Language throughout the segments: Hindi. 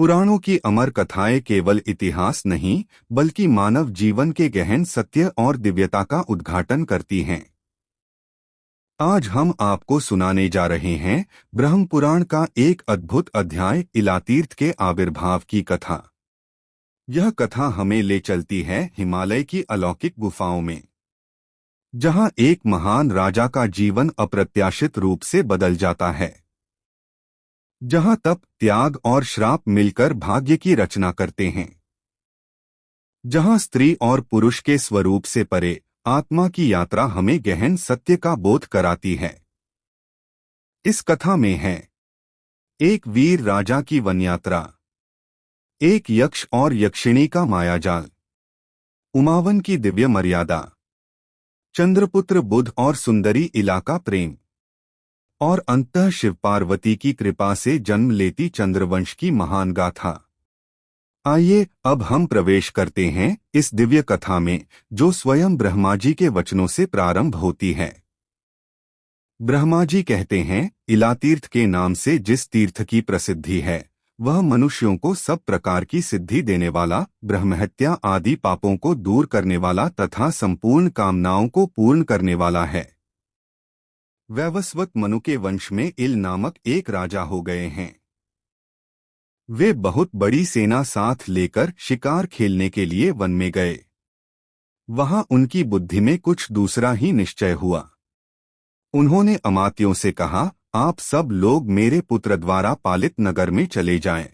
पुराणों की अमर कथाएं केवल इतिहास नहीं, बल्कि मानव जीवन के गहन सत्य और दिव्यता का उद्घाटन करती हैं। आज हम आपको सुनाने जा रहे हैं ब्रह्म पुराण का एक अद्भुत अध्याय, इलातीर्थ के आविर्भाव की कथा। यह कथा हमें ले चलती है हिमालय की अलौकिक गुफाओं में, जहां एक महान राजा का जीवन अप्रत्याशित रूप से बदल जाता है। जहां तप, त्याग और श्राप मिलकर भाग्य की रचना करते हैं। जहां स्त्री और पुरुष के स्वरूप से परे आत्मा की यात्रा हमें गहन सत्य का बोध कराती है। इस कथा में है एक वीर राजा की वन यात्रा, एक यक्ष और यक्षिणी का मायाजाल, उमावन की दिव्य मर्यादा, चंद्रपुत्र बुध और सुंदरी इलाका प्रेम, और अंततः शिव पार्वती की कृपा से जन्म लेती चंद्रवंश की महान गाथा। आइए अब हम प्रवेश करते हैं इस दिव्य कथा में, जो स्वयं ब्रह्मा जी के वचनों से प्रारंभ होती है। ब्रह्मा जी कहते हैं, इलातीर्थ के नाम से जिस तीर्थ की प्रसिद्धि है, वह मनुष्यों को सब प्रकार की सिद्धि देने वाला, ब्रह्महत्या आदि पापों को दूर करने वाला तथा संपूर्ण कामनाओं को पूर्ण करने वाला है। वैवस्वत मनु के वंश में इल नामक एक राजा हो गए हैं। वे बहुत बड़ी सेना साथ लेकर शिकार खेलने के लिए वन में गए। वहां उनकी बुद्धि में कुछ दूसरा ही निश्चय हुआ। उन्होंने अमात्यों से कहा, आप सब लोग मेरे पुत्र द्वारा पालित नगर में चले जाएं।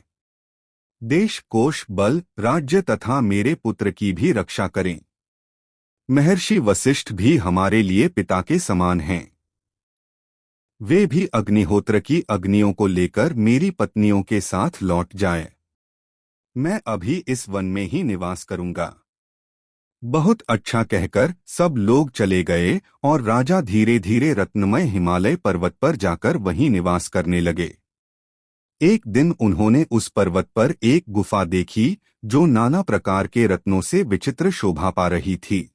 देश, कोश, बल, राज्य तथा मेरे पुत्र की भी रक्षा करें। महर्षि वशिष्ठ भी हमारे लिए पिता के समान हैं। वे भी अग्निहोत्र की अग्नियों को लेकर मेरी पत्नियों के साथ लौट जाएं। मैं अभी इस वन में ही निवास करूंगा। बहुत अच्छा कहकर सब लोग चले गए और राजा धीरे धीरे रत्नमय हिमालय पर्वत पर जाकर वहीं निवास करने लगे। एक दिन उन्होंने उस पर्वत पर एक गुफा देखी, जो नाना प्रकार के रत्नों से विचित्र शोभा पा रही थी।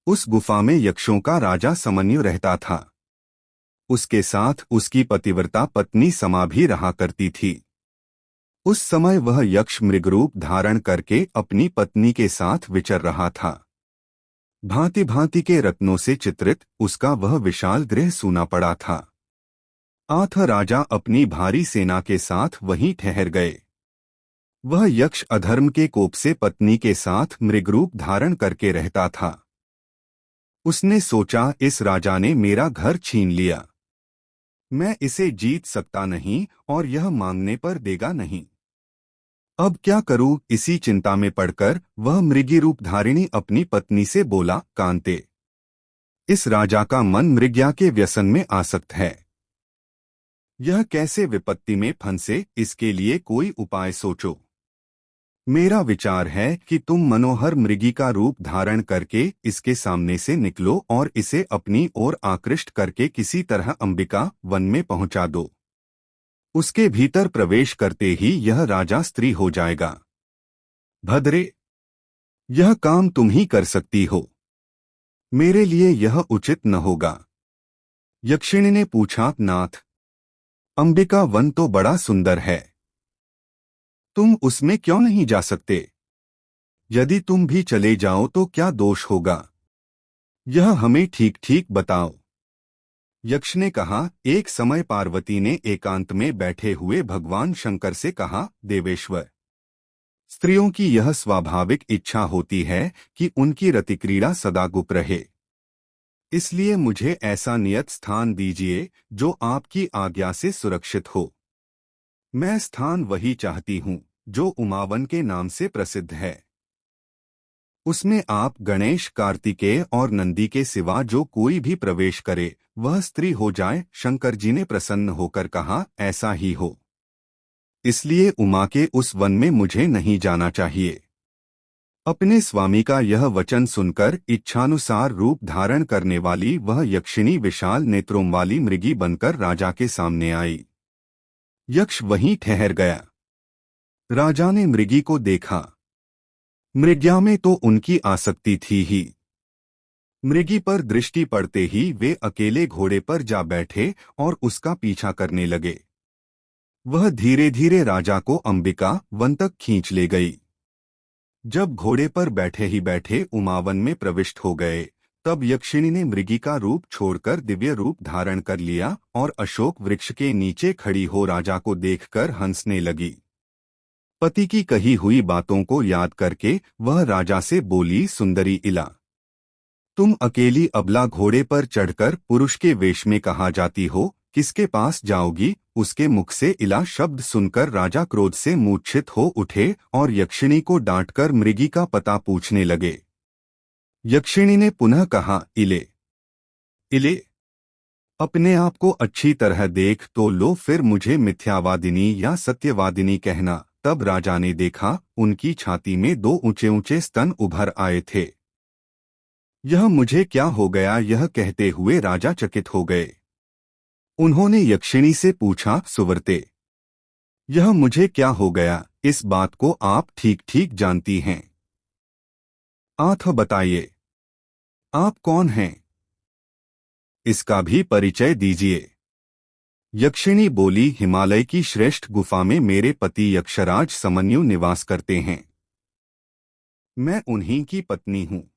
उस गुफा में यक्षों का राजा समन्यु रहता था। उसके साथ उसकी पतिव्रता पत्नी समा भी रहा करती थी। उस समय वह यक्ष मृगरूप धारण करके अपनी पत्नी के साथ विचर रहा था। भांति भांति के रत्नों से चित्रित उसका वह विशाल गृह सूना पड़ा था। आथ राजा अपनी भारी सेना के साथ वहीं ठहर गए। वह यक्ष अधर्म के कोप से पत्नी के साथ मृगरूप धारण करके रहता था। उसने सोचा, इस राजा ने मेरा घर छीन लिया। मैं इसे जीत सकता नहीं और यह मांगने पर देगा नहीं। अब क्या करूं? इसी चिंता में पड़कर वह मृगी रूप धारिणी अपनी पत्नी से बोला, कांते, इस राजा का मन मृग्या के व्यसन में आसक्त है। यह कैसे विपत्ति में फंसे, इसके लिए कोई उपाय सोचो। मेरा विचार है कि तुम मनोहर मृगी का रूप धारण करके इसके सामने से निकलो और इसे अपनी ओर आकृष्ट करके किसी तरह अंबिका वन में पहुंचा दो। उसके भीतर प्रवेश करते ही यह राजा स्त्री हो जाएगा। भद्रे, यह काम तुम ही कर सकती हो। मेरे लिए यह उचित न होगा। यक्षिणी ने पूछा, नाथ, अंबिका वन तो बड़ा सुंदर है, तुम उसमें क्यों नहीं जा सकते? यदि तुम भी चले जाओ तो क्या दोष होगा? यह हमें ठीक ठीक बताओ। यक्ष ने कहा, एक समय पार्वती ने एकांत में बैठे हुए भगवान शंकर से कहा, देवेश्वर, स्त्रियों की यह स्वाभाविक इच्छा होती है कि उनकी रतिक्रीड़ा सदा गुप्त रहे। इसलिए मुझे ऐसा नियत स्थान दीजिए जो आपकी आज्ञा से सुरक्षित हो। मैं स्थान वही चाहती हूँ जो उमावन के नाम से प्रसिद्ध है। उसमें आप गणेश, कार्तिकेय और नंदी के सिवा जो कोई भी प्रवेश करे वह स्त्री हो जाए। शंकर जी ने प्रसन्न होकर कहा, ऐसा ही हो। इसलिए उमा के उस वन में मुझे नहीं जाना चाहिए। अपने स्वामी का यह वचन सुनकर इच्छानुसार रूप धारण करने वाली वह यक्षिणी विशाल नेत्रों वाली मृगी बनकर राजा के सामने आई। यक्ष वहीं ठहर गया। राजा ने मृगी को देखा। मृग्या में तो उनकी आसक्ति थी ही। मृगी पर दृष्टि पड़ते ही वे अकेले घोड़े पर जा बैठे और उसका पीछा करने लगे। वह धीरे धीरे राजा को अंबिका वन तक खींच ले गई। जब घोड़े पर बैठे ही बैठे उमावन में प्रविष्ट हो गए, तब यक्षिणी ने मृगी का रूप छोड़कर दिव्य रूप धारण कर लिया और अशोक वृक्ष के नीचे खड़ी हो राजा को देखकर हंसने लगी। पति की कही हुई बातों को याद करके वह राजा से बोली, सुंदरी इला, तुम अकेली अबला घोड़े पर चढ़कर पुरुष के वेश में कहाँ जाती हो, किसके पास जाओगी? उसके मुख से इला शब्द सुनकर राजा क्रोध से मूर्छित हो उठे और यक्षिणी को डांटकर मृगी का पता पूछने लगे। यक्षिणी ने पुनः कहा, इले इले, अपने आप को अच्छी तरह देख तो लो, फिर मुझे मिथ्यावादिनी या सत्यवादिनी कहना। तब राजा ने देखा, उनकी छाती में 2 ऊंचे ऊंचे स्तन उभर आए थे। यह मुझे क्या हो गया, यह कहते हुए राजा चकित हो गए। उन्होंने यक्षिणी से पूछा, सुवर्ते, यह मुझे क्या हो गया, इस बात को आप ठीक ठीक जानती हैं। आठ बताइए, आप कौन हैं? इसका भी परिचय दीजिए। यक्षिणी बोली, हिमालय की श्रेष्ठ गुफा में मेरे पति यक्षराज समन्यु निवास करते हैं। मैं उन्हीं की पत्नी हूँ।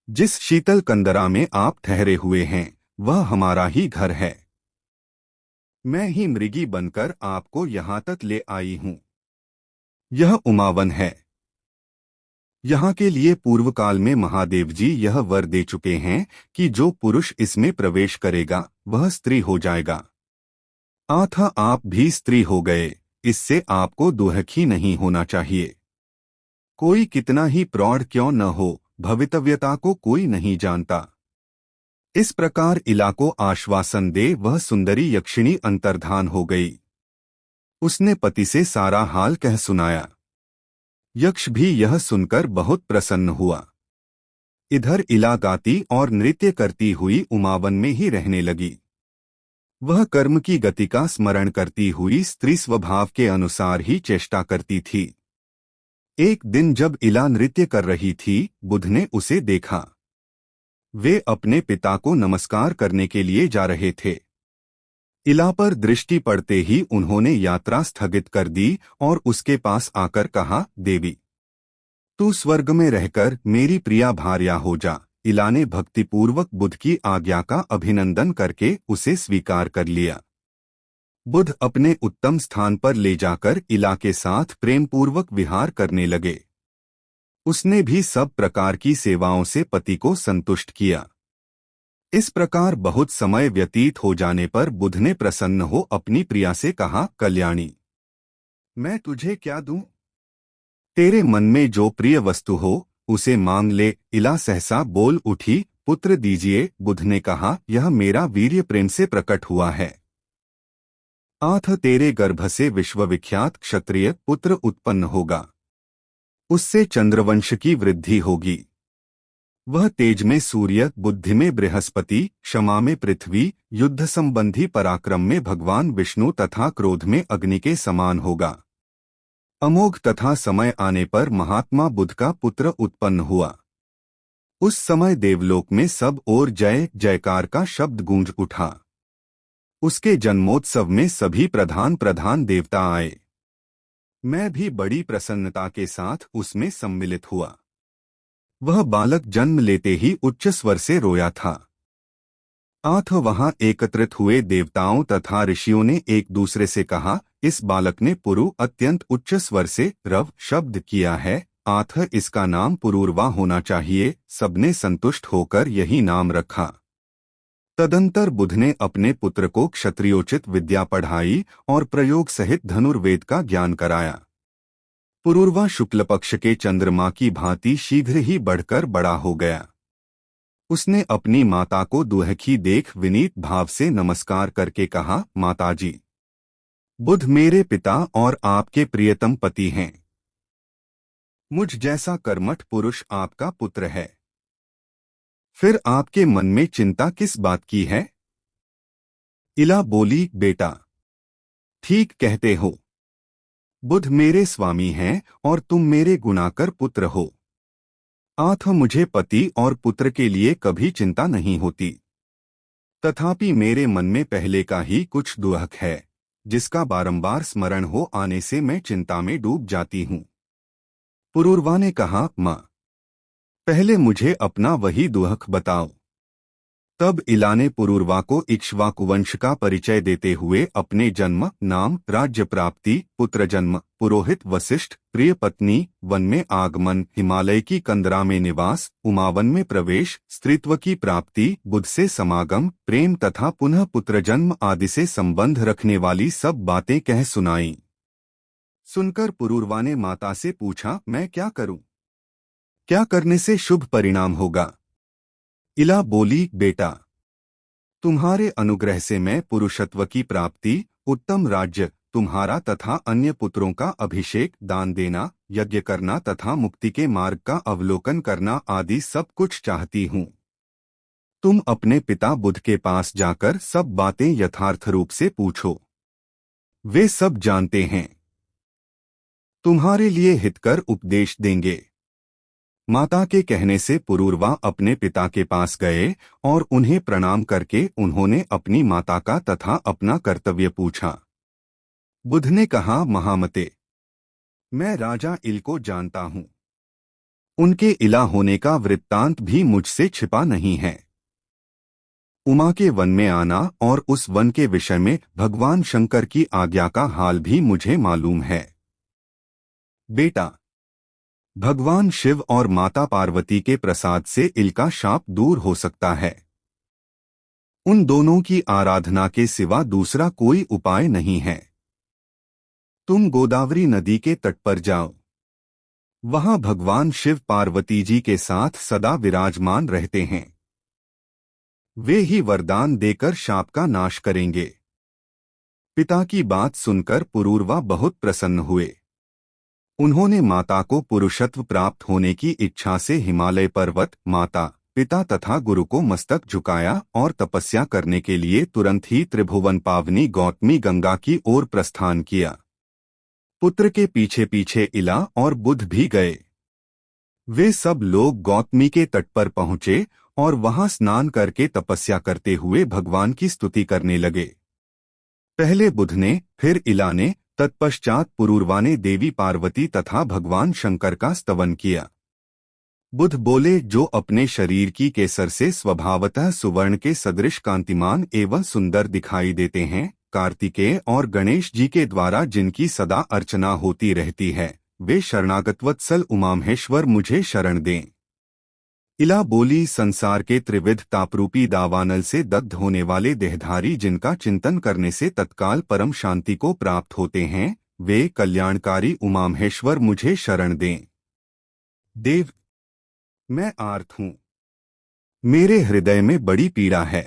जिस शीतल कंदरा में आप ठहरे हुए हैं, वह हमारा ही घर है। मैं ही मृगी बनकर आपको यहाँ तक ले आई हूँ। यह उमावन है। यहाँ के लिए पूर्व काल में महादेव जी यह वर दे चुके हैं कि जो पुरुष इसमें प्रवेश करेगा वह स्त्री हो जाएगा। आथा, आप भी स्त्री हो गए, इससे आपको दुखी नहीं होना चाहिए। कोई कितना ही प्रौढ़ क्यों न हो, भवितव्यता को कोई नहीं जानता। इस प्रकार इला को आश्वासन दे वह सुंदरी यक्षिणी अंतर्धान हो गई। उसने पति से सारा हाल कह सुनाया। यक्ष भी यह सुनकर बहुत प्रसन्न हुआ। इधर इला गाती और नृत्य करती हुई उमावन में ही रहने लगी। वह कर्म की गति का स्मरण करती हुई स्त्री स्वभाव के अनुसार ही चेष्टा करती थी। एक दिन जब इला नृत्य कर रही थी, बुध ने उसे देखा। वे अपने पिता को नमस्कार करने के लिए जा रहे थे। इला पर दृष्टि पड़ते ही उन्होंने यात्रा स्थगित कर दी और उसके पास आकर कहा, देवी, तू स्वर्ग में रहकर मेरी प्रिया भार्या हो जा। इला ने भक्तिपूर्वक बुध की आज्ञा का अभिनंदन करके उसे स्वीकार कर लिया। बुध अपने उत्तम स्थान पर ले जाकर इला के साथ प्रेमपूर्वक विहार करने लगे। उसने भी सब प्रकार की सेवाओं से पति को संतुष्ट किया। इस प्रकार बहुत समय व्यतीत हो जाने पर बुध ने प्रसन्न हो अपनी प्रिया से कहा, कल्याणी, मैं तुझे क्या दूं? तेरे मन में जो प्रिय वस्तु हो उसे मांग ले। इला सहसा बोल उठी, पुत्र दीजिए। बुध ने कहा, यह मेरा वीर्य प्रेम से प्रकट हुआ है। आठ, तेरे गर्भ से विश्वविख्यात क्षत्रिय पुत्र उत्पन्न होगा। उससे चंद्रवंश की वृद्धि होगी। वह तेज में सूर्य, बुद्धि में बृहस्पति, क्षमा में पृथ्वी, युद्ध संबंधी पराक्रम में भगवान विष्णु तथा क्रोध में अग्नि के समान होगा। अमोघ तथा समय आने पर महात्मा बुध का पुत्र उत्पन्न हुआ। उस समय देवलोक में सब ओर जय जयकार का शब्द गूंज उठा। उसके जन्मोत्सव में सभी प्रधान प्रधान देवता आए। मैं भी बड़ी प्रसन्नता के साथ उसमें सम्मिलित हुआ। वह बालक जन्म लेते ही उच्च स्वर से रोया था। आठ, वहां एकत्रित हुए देवताओं तथा ऋषियों ने एक दूसरे से कहा, इस बालक ने पुरु अत्यंत उच्च स्वर से रव शब्द किया है। आठ, इसका नाम पुरूरवा होना चाहिए। सबने संतुष्ट होकर यही नाम रखा। तदंतर बुध ने अपने पुत्र को क्षत्रियोचित विद्या पढ़ाई और प्रयोग सहित धनुर्वेद का ज्ञान कराया। पुरूरवा शुक्ल पक्ष के चंद्रमा की भांति शीघ्र ही बढ़कर बड़ा हो गया। उसने अपनी माता को दुहखी देख विनीत भाव से नमस्कार करके कहा, माताजी, बुध मेरे पिता और आपके प्रियतम पति हैं। मुझ जैसा कर्मठ पुरुष आपका पुत्र है। फिर आपके मन में चिंता किस बात की है? इला बोली, बेटा, ठीक कहते हो। बुध मेरे स्वामी हैं और तुम मेरे गुणाकर पुत्र हो। आठ, मुझे पति और पुत्र के लिए कभी चिंता नहीं होती। तथापि मेरे मन में पहले का ही कुछ दुख है। जिसका बारंबार स्मरण हो आने से मैं चिंता में डूब जाती हूँ। पुरूरवा ने कहा, माँ, पहले मुझे अपना वही दुख बताओ। तब इला ने पुरूरवा को इक्ष्वाकु वंश का परिचय देते हुए अपने जन्म, नाम, राज्य प्राप्ति, पुत्र जन्म, पुरोहित वशिष्ठ, प्रिय पत्नी, वन में आगमन, हिमालय की कंदरा में निवास, उमावन में प्रवेश, स्त्रीत्व की प्राप्ति, बुद्ध से समागम, प्रेम तथा पुनः पुत्र जन्म आदि से संबंध रखने वाली सब बातें कह सुनाई। सुनकर पुरूरवा ने माता से पूछा, मैं क्या करूं? क्या करने से शुभ परिणाम होगा? इला बोली, बेटा, तुम्हारे अनुग्रह से मैं पुरुषत्व की प्राप्ति, उत्तम राज्य, तुम्हारा तथा अन्य पुत्रों का अभिषेक, दान देना, यज्ञ करना तथा मुक्ति के मार्ग का अवलोकन करना आदि सब कुछ चाहती हूँ। तुम अपने पिता बुद्ध के पास जाकर सब बातें यथार्थ रूप से पूछो, वे सब जानते हैं, तुम्हारे लिए हितकर उपदेश देंगे। माता के कहने से पुरूरवा अपने पिता के पास गए और उन्हें प्रणाम करके उन्होंने अपनी माता का तथा अपना कर्तव्य पूछा। बुद्ध ने कहा, महामते, मैं राजा इल को जानता हूँ। उनके इला होने का वृत्तांत भी मुझसे छिपा नहीं है। उमा के वन में आना और उस वन के विषय में भगवान शंकर की आज्ञा का हाल भी मुझे मालूम है। बेटा, भगवान शिव और माता पार्वती के प्रसाद से इल का शाप दूर हो सकता है। उन दोनों की आराधना के सिवा दूसरा कोई उपाय नहीं है। तुम गोदावरी नदी के तट पर जाओ। वहां भगवान शिव पार्वती जी के साथ सदा विराजमान रहते हैं। वे ही वरदान देकर शाप का नाश करेंगे। पिता की बात सुनकर पुरूरवा बहुत प्रसन्न हुए। उन्होंने माता को पुरुषत्व प्राप्त होने की इच्छा से हिमालय पर्वत, माता, पिता तथा गुरु को मस्तक झुकाया और तपस्या करने के लिए तुरंत ही त्रिभुवन पावनी गौतमी गंगा की ओर प्रस्थान किया। पुत्र के पीछे पीछे इला और बुद्ध भी गए। वे सब लोग गौतमी के तट पर पहुंचे और वहां स्नान करके तपस्या करते हुए भगवान की स्तुति करने लगे। पहले बुद्ध ने, फिर इला ने, तत्पश्चात पुरूरवा ने देवी पार्वती तथा भगवान शंकर का स्तवन किया। बुद्ध बोले, जो अपने शरीर की केसर से स्वभावतः सुवर्ण के सदृश कांतिमान एवं सुंदर दिखाई देते हैं, कार्तिकेय और गणेश जी के द्वारा जिनकी सदा अर्चना होती रहती है, वे शरणागत वत्सल उमामहेश्वर मुझे शरण दें। इला बोली, संसार के त्रिविध तापरूपी दावानल से दग्ध होने वाले देहधारी जिनका चिंतन करने से तत्काल परम शांति को प्राप्त होते हैं, वे कल्याणकारी उमामहेश्वर मुझे शरण दें। देव, मैं आर्त हूँ। मेरे हृदय में बड़ी पीड़ा है।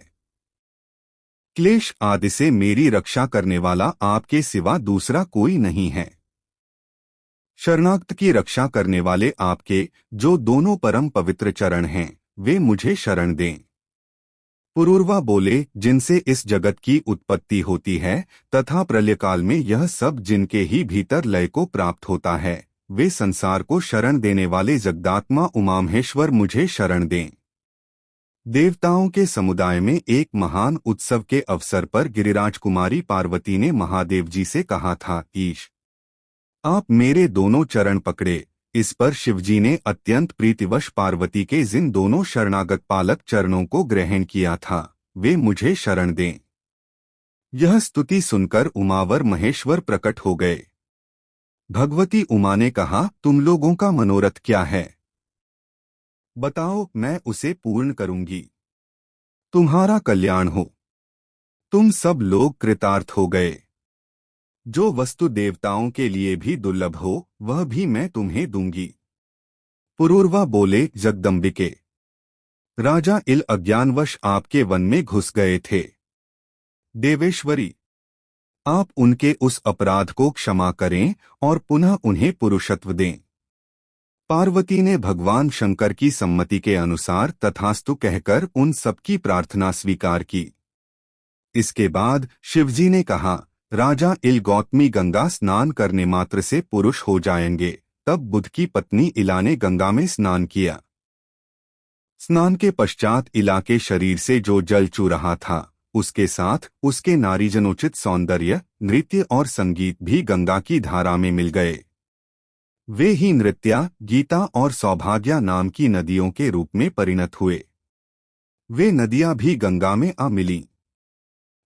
क्लेश आदि से मेरी रक्षा करने वाला आपके सिवा दूसरा कोई नहीं है। शरणागत की रक्षा करने वाले आपके जो दोनों परम पवित्र चरण हैं, वे मुझे शरण दें। पुरूरवा बोले, जिनसे इस जगत की उत्पत्ति होती है तथा प्रलयकाल में यह सब जिनके ही भीतर लय को प्राप्त होता है, वे संसार को शरण देने वाले जगदात्मा उमामहेश्वर मुझे शरण दें। देवताओं के समुदाय में एक महान उत्सव के अवसर पर गिरिराज कुमारी पार्वती ने महादेव जी से कहा था, ईश, आप मेरे दोनों चरण पकड़े। इस पर शिवजी ने अत्यंत प्रीतिवश पार्वती के जिन दोनों शरणागत पालक चरणों को ग्रहण किया था, वे मुझे शरण दें। यह स्तुति सुनकर उमावर महेश्वर प्रकट हो गए। भगवती उमा ने कहा, तुम लोगों का मनोरथ क्या है? बताओ, मैं उसे पूर्ण करूंगी। तुम्हारा कल्याण हो। तुम सब लोग कृतार्थ हो गए। जो वस्तु देवताओं के लिए भी दुर्लभ हो, वह भी मैं तुम्हें दूंगी। पुरूरवा बोले, जगदम्बिके, राजा इल अज्ञानवश आपके वन में घुस गए थे। देवेश्वरी, आप उनके उस अपराध को क्षमा करें और पुनः उन्हें पुरुषत्व दें। पार्वती ने भगवान शंकर की सम्मति के अनुसार तथास्तु कहकर उन सबकी प्रार्थना स्वीकार की। इसके बाद शिवजी ने कहा, राजा इल गौतमी गंगा स्नान करने मात्र से पुरुष हो जाएंगे। तब बुद्ध की पत्नी इला ने गंगा में स्नान किया। स्नान के पश्चात इला के शरीर से जो जल चू रहा था, उसके साथ उसके नारीजनोचित सौंदर्य, नृत्य और संगीत भी गंगा की धारा में मिल गए। वे ही नृत्या, गीता और सौभाग्या नाम की नदियों के रूप में परिणत हुए। वे नदियां भी गंगा में आ मिलीं।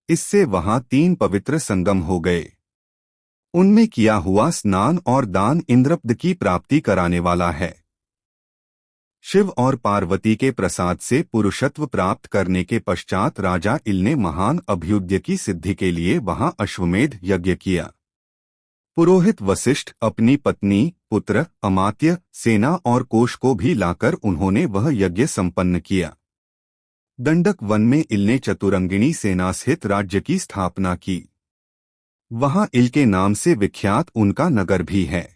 इससे वहां 3 पवित्र संगम हो गए। उनमें किया हुआ स्नान और दान इंद्रप्द की प्राप्ति कराने वाला है। शिव और पार्वती के प्रसाद से पुरुषत्व प्राप्त करने के पश्चात राजा इल ने महान अभ्युदय की सिद्धि के लिए वहां अश्वमेध यज्ञ किया। पुरोहित वशिष्ठ अपनी पत्नी, पुत्र, अमात्य, सेना और कोष को भी लाकर उन्होंने वह यज्ञ संपन्न किया। दंडक वन में इल ने चतुरंगिणी सेना सहित राज्य की स्थापना की। वहां इल के नाम से विख्यात उनका नगर भी है।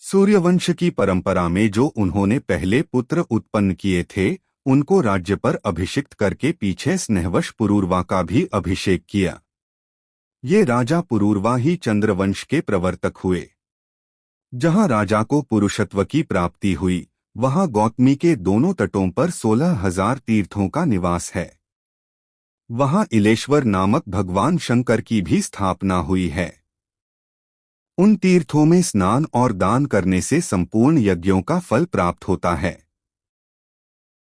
सूर्यवंश की परंपरा में जो उन्होंने पहले पुत्र उत्पन्न किए थे, उनको राज्य पर अभिषिक्त करके पीछे स्नेहवश पुरूरवा का भी अभिषेक किया। ये राजा पुरूरवा ही चंद्रवंश के प्रवर्तक हुए। जहां राजा को पुरुषत्व की प्राप्ति हुई, वहां गौतमी के दोनों तटों पर 16,000 तीर्थों का निवास है। वहां इलेश्वर नामक भगवान शंकर की भी स्थापना हुई है। उन तीर्थों में स्नान और दान करने से संपूर्ण यज्ञों का फल प्राप्त होता है।